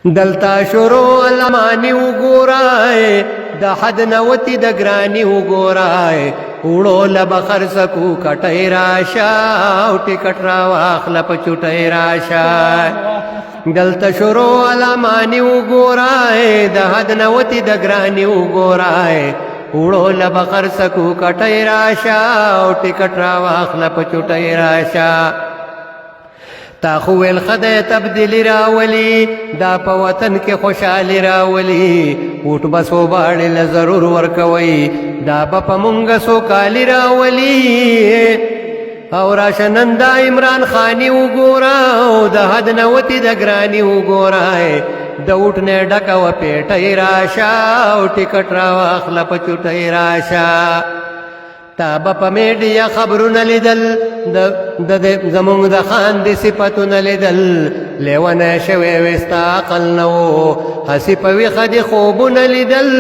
دلتا شروع علمانی وګورای د حد نوتی د ګرانی وګورای وړو لب خرڅکو کټی راشه او ټیکټ را واخله په چوټی راشه دلتا شروع علمانی وګورای د حد نوتی د ګرانی وګورای وړو لب خرڅکو کټی راشه او ټیکټ را واخله په چوټی راشه تا خو ویل خدای تبدیلی راولی دا په وطن کې خوشحالی راولی وټ بس وباړې له ضرور ورکوي دا به په مونږ سوکالی راولي او راشه نن دا عمران خانی وګوره او د حد نوتی د ګرانی وګوره د وټ نه ډکه و پیټی راشه او ټیکټ را واخله په چوټی راشه تا با پا میڈیا خبرونه لیدل زمونږ د خان دی صفتونه لیدل لیونه شوی وستا عقل نو هسی په ویښه دی خوبونه لیدل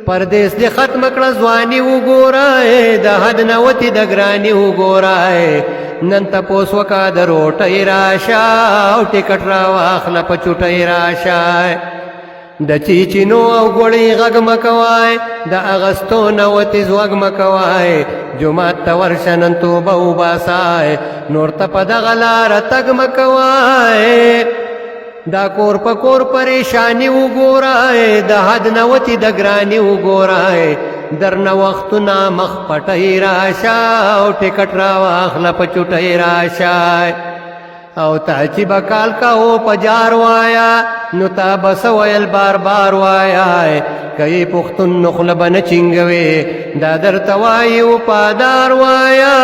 پردیس دی ختم کړه ځواني وګورای د حد نوتی د ګرانی وګورای نن تپوس وکا د روټۍ راشه او ټیکټ را واخله په چوټۍ راشه د چیچینو او ګوړی غږ مکوای د اغستو نوتی زوږ مکوای جومات ته ورشه نن توبه وباسای نور ته په دغه لاره تګ مکوای دا کور په کور پریشانی وګورای د حد نوتی د ګرانی وګورای درنه وختونه مخ پټی راشه او ټیکټ را واخله په چوټی راشه او تا چې بکال کا او پجار وایا نو تا بس ویل بار بار وایا کئی پختون نخل بن چنگوي دا در توای او پادار وایا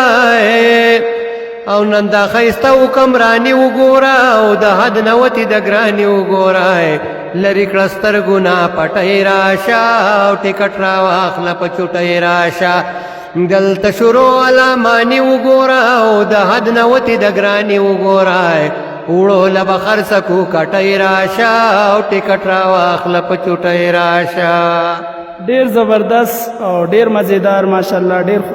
او نن دا خیسته او کمرانی وګورا او د حد نوتی د ګرانی وګورای لری کړستر ګنا پټی راشه او ټیکټ را واخله په چوټی راشه دلتا شروع علمانی وګورا او د حد نوتی د ګرانی وګورای وړو لب خرڅکو کټی راشه او ټیکټ را واخله په چوټی راشه ډیر زبردست او ډیر مزیدار ماشاءالله ډیر